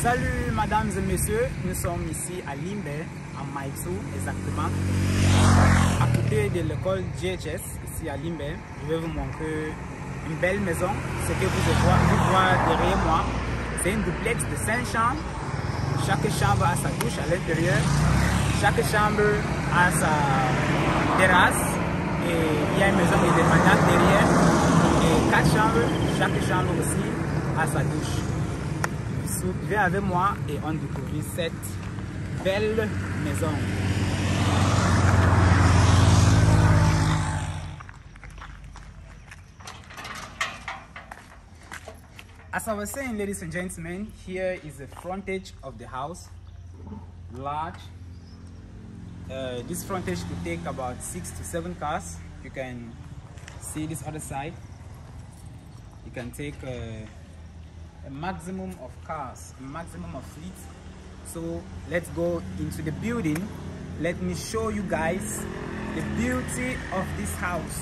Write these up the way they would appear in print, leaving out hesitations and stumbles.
Salut mesdames et messieurs, nous sommes ici à LIMBE, en Maison exactement, à côté de l'école GHS, ici à LIMBE. Je vais vous montrer une belle maison. Ce que vous voyez derrière moi, c'est une duplex de 5 chambres. Chaque chambre a sa douche à l'intérieur, chaque chambre a sa terrasse et il y a une maison indépendante derrière et 4 chambres, chaque chambre aussi a sa douche. Viens avec moi et on découvre cette belle maison. As I was saying, ladies and gentlemen, here is the frontage of the house. Large. This frontage could take about 6 to 7 cars. You can see this other side. You can take a maximum of cars, a maximum of fleet. So let's go into the building. Let me show you guys the beauty of this house.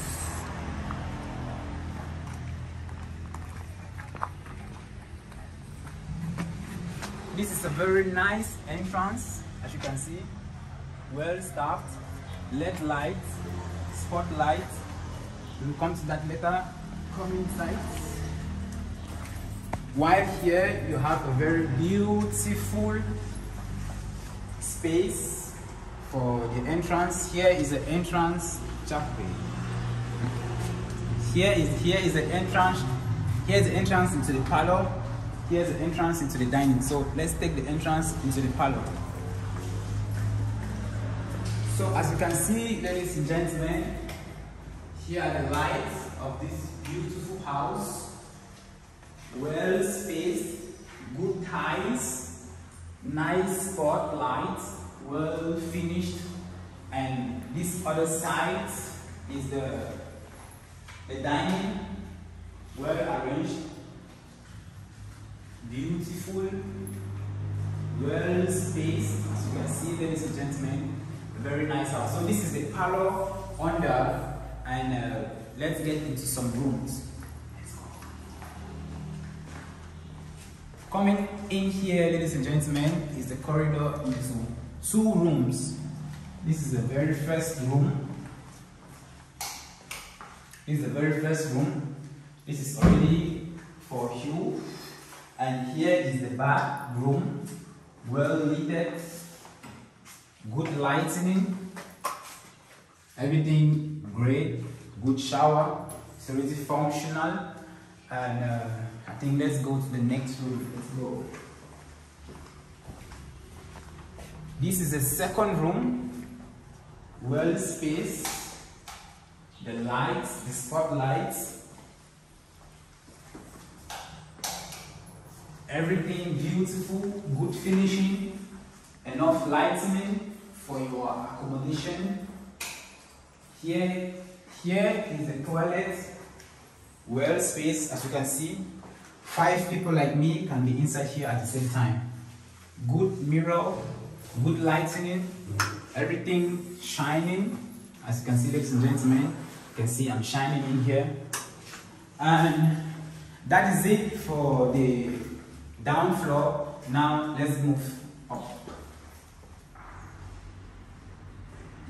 This is a very nice entrance, as you can see. Well staffed, LED lights, spotlight. We'll come to that later. Come inside. While here you have a very beautiful space for the entrance. Here is the entrance chapter. Here is the entrance. Here's the entrance into the parlor. Here's the entrance into the dining. So let's take the entrance into the parlor. So as you can see, ladies and gentlemen, here are the lights of this beautiful house. Well spaced, good tiles, nice spotlights, well finished, and this other side is the dining, well arranged, beautiful, well spaced. As you can see, ladies and gentlemen, a very nice house. So this is the parlor under, and let's get into some rooms. Coming in here, ladies and gentlemen, is the corridor into 2 rooms. This is the very first room. This is the very first room. This is already for you. And here is the back room. Well lit, good lighting, everything great, good shower. It's already functional. And I think let's go to the next room. Let's go. This is the second room. Well spaced. The lights, the spotlights. Everything beautiful, good finishing, enough lighting for your accommodation. Here is the toilet. Well spaced, as you can see. 5 people like me can be inside here at the same time. Good mirror, good lighting, everything shining. As you can see, ladies and gentlemen, you can see I'm shining in here. And that is it for the down floor. Now let's move up.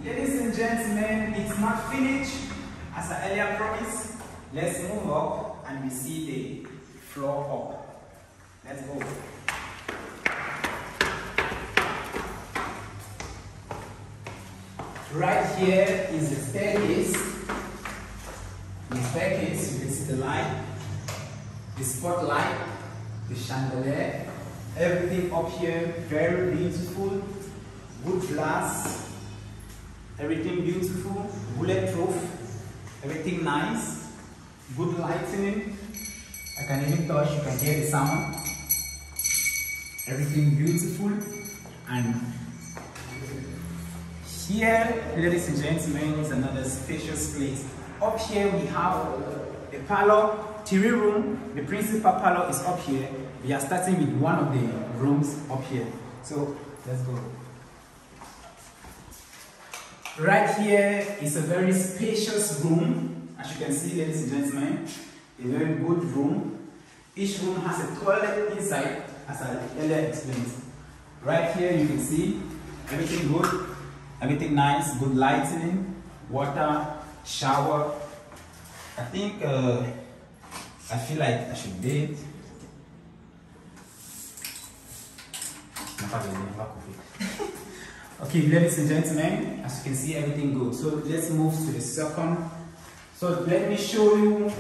Ladies and gentlemen, it's not finished. As I earlier promised, let's move up and we see the floor up. Let's go. Right here is the staircase. The staircase, you can see the light, the spotlight, the chandelier, everything up here, very beautiful, good glass, everything beautiful, bulletproof, everything nice, good lighting. I can even touch, you can hear the sound. Everything beautiful. And here, ladies and gentlemen, is another spacious place. Up here we have the parlor, 3 room. The principal parlor is up here. We are starting with one of the rooms up here. So let's go. Right here is a very spacious room. As you can see, ladies and gentlemen, a very good room. Each room has a toilet inside, as I earlier explained. Right here you can see everything good, everything nice, good lighting, water, shower. I think I feel like I should bathe. Okay, ladies and gentlemen, as you can see, everything good. So let's move to the second. So let me show you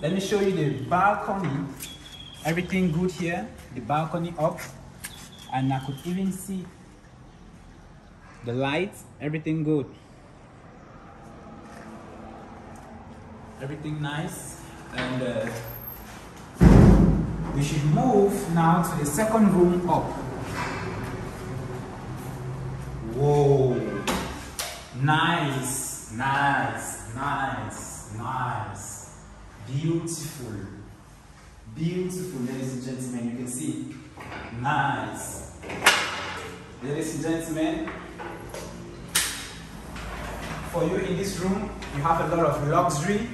the balcony. Everything good here. The balcony up, and I could even see the lights. Everything good. Everything nice, and we should move now to the second room up. Whoa, nice, nice, nice, nice, beautiful, beautiful, ladies and gentlemen. You can see, nice, ladies and gentlemen. For you in this room, you have a lot of luxury,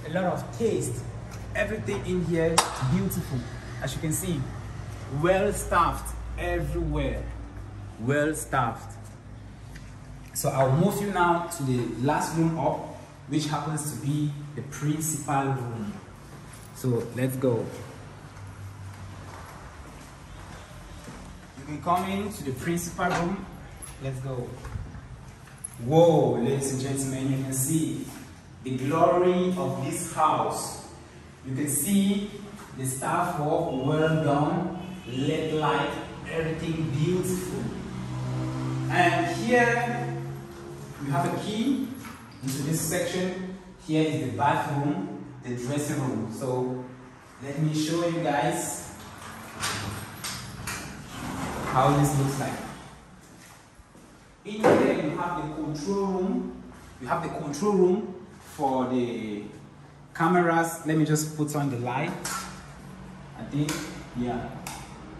a lot of taste. Everything in here beautiful. As you can see, well staffed everywhere, well staffed. So I'll move you now to the last room up, which happens to be the principal room. So let's go. You can come into the principal room. Let's go. Whoa, ladies and gentlemen, you can see the glory of this house. You can see the staff work well done, LED light, everything beautiful. And here we have a key into this section. Here is the bathroom, the dressing room. So let me show you guys how this looks like. In here you have the control room. You have the control room for the cameras. Let me just put on the light. I think, yeah.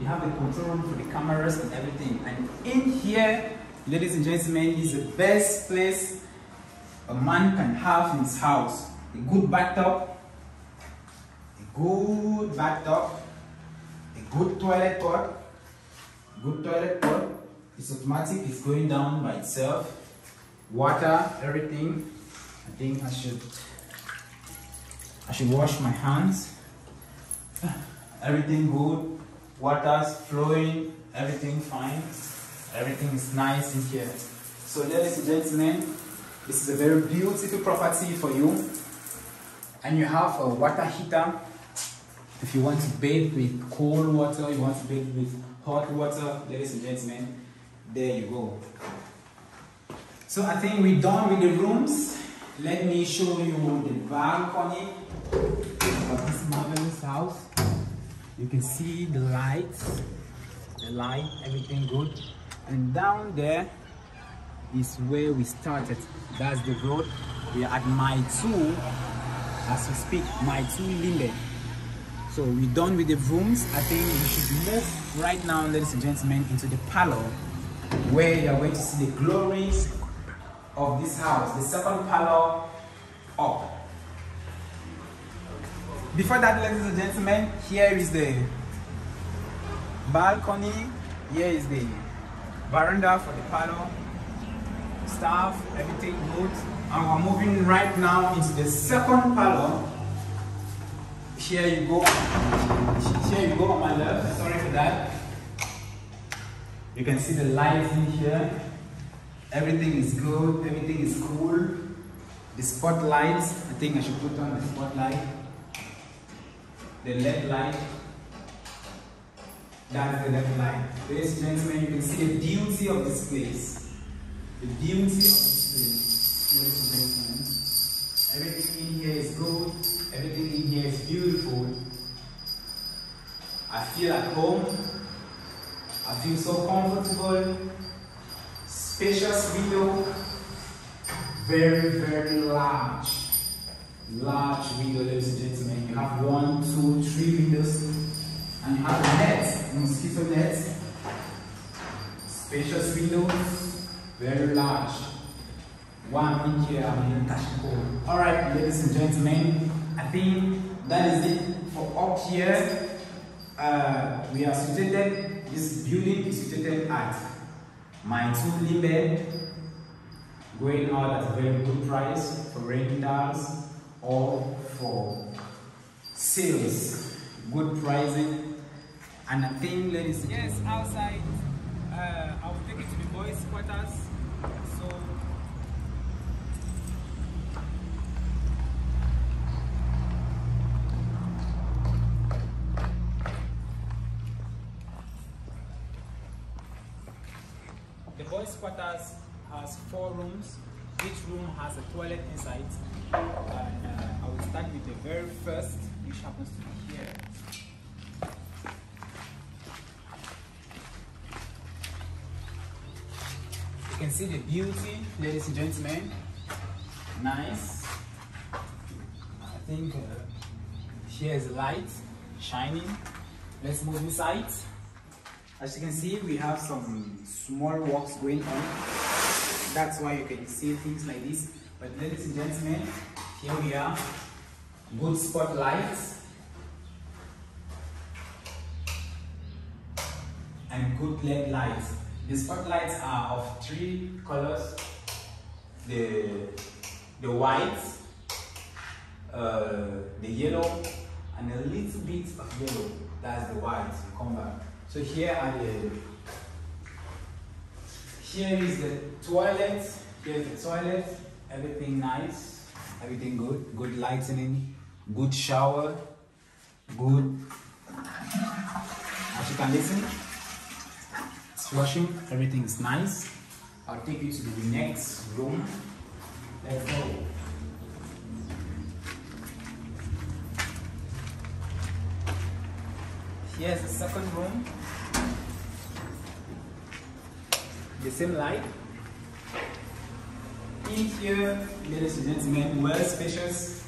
You have the control room for the cameras and everything. And in here, ladies and gentlemen, is the best place a man can have in his house. A good bathtub, a good toilet pot, It's automatic, it's going down by itself. Water, everything. I think I should wash my hands. Everything good. Water's flowing, everything fine. Everything is nice in here. So ladies and gentlemen, this is a very beautiful property for you. And you have a water heater. If you want to bathe with cold water, you want to bathe with hot water, ladies and gentlemen, there you go. So I think we're done with the rooms. Let me show you the balcony of this marvelous house. You can see the lights, everything good. And down there is where we started. That's the road. We are at Maison as we speak, Maison LIMBE. So we're done with the rooms. I think we should move right now, ladies and gentlemen, into the parlor, where you're going to see the glories of this house, the second parlor up. Before that, ladies and gentlemen, here is the balcony, here is the veranda for the parlor, staff, everything good. And we're moving right now into the second parlor. Here you go on my left, sorry for that. You can see the lights in here. Everything is good, everything is cool. The spotlights, I think I should put on the spotlight. The LED light. That's the LED light. Ladies and gentlemen, you can see the beauty of this place. The beauty of this place, ladies and gentlemen. Everything in here is good. Everything in here is beautiful. I feel at home. I feel so comfortable. Spacious window. Very, very large. Large window, ladies and gentlemen. You have 1, 2, 3 windows. And you have a net, mosquito net. Spacious windows. Very large. One in here, I'm in Alright, ladies and gentlemen, I think that is it for up here. We are situated, this building is situated at Maison, LIMBE, going out at a very good price for rentals or for sales. Good pricing. And I think, ladies, yes, outside, I will take it to the boys' quarters. So, the boys' quarters has 4 rooms. Each room has a toilet inside. And I will start with the very first, which happens to be here. You can see the beauty, ladies and gentlemen. Nice. I think here is the light shining. Let's move inside. As you can see, we have some small works going on. That's why you can see things like this. But ladies and gentlemen, here we are. Good spotlights and good LED lights. The spotlights are of 3 colors: the white, the yellow, and a little bit of yellow. That's the white. You come back. So here is the toilet. Here's the toilet. Everything nice. Everything good. Good lighting. Good shower. Good. As you can listen, it's washing. Everything is nice. I'll take you to the next room. Let's go. Here's the second room. The same light. In here, ladies and gentlemen, well spacious.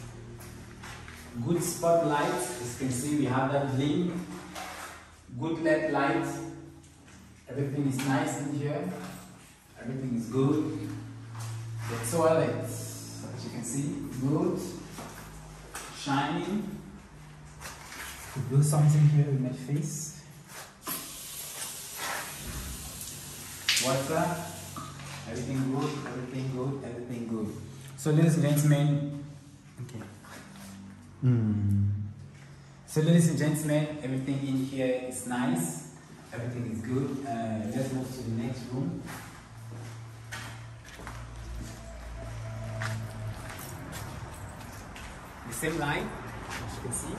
Good spotlights. As you can see, we have that bling. Good LED light. Everything is nice in here. Everything is good. The toilet, as you can see, good. Shining. Could do something here with my face. Water. Everything good, everything good, everything good. So ladies and gentlemen, okay. So ladies and gentlemen, everything in here is nice. Everything is good. Let's move to the next room. The same light, as you can see.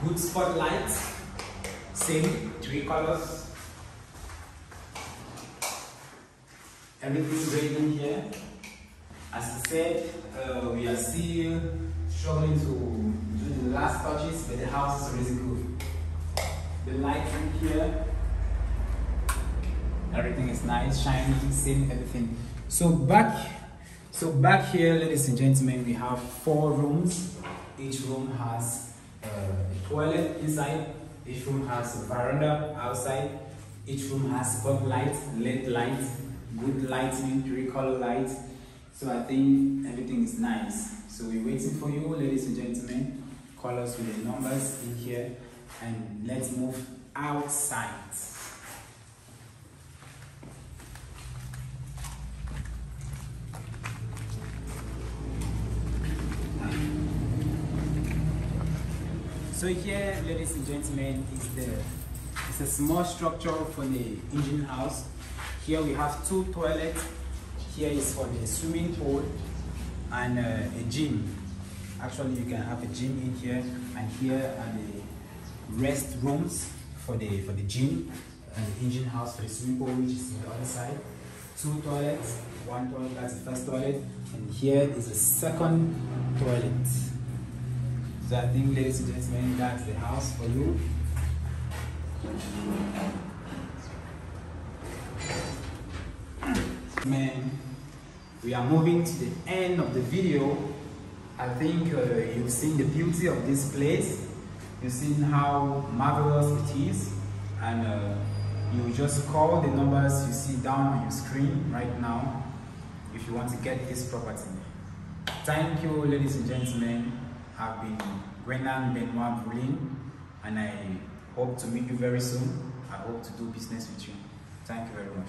Good spotlights. Same 3 colors. Everything's great in here. As I said, we are still struggling to do the last touches, but the house is really good. The lights in here, everything is nice, shiny, same everything. So back here, ladies and gentlemen, we have 4 rooms. Each room has a toilet inside. Each room has a veranda outside. Each room has spotlight, LED light, good lighting, 3-color light. So I think everything is nice. So we're waiting for you, ladies and gentlemen. Call us with the numbers in here, and let's move outside. So here, ladies and gentlemen, it's a small structure for the engine house. Here we have 2 toilets. Here is for the swimming pool and a gym. Actually, you can have a gym in here, and here are the rest rooms for the gym and the engine house for the swimming pool, which is on the other side. 2 toilets, 1 toilet, that's the first toilet, and here is the second toilet. So I think, ladies and gentlemen, that's the house for you. Man, we are moving to the end of the video. I think you've seen the beauty of this place. You've seen how marvelous it is, and you just call the numbers you see down on your screen right now if you want to get this property. Thank you, ladies and gentlemen. I've been Brennan Benoit Boulin, and I hope to meet you very soon. I hope to do business with you. Thank you very much.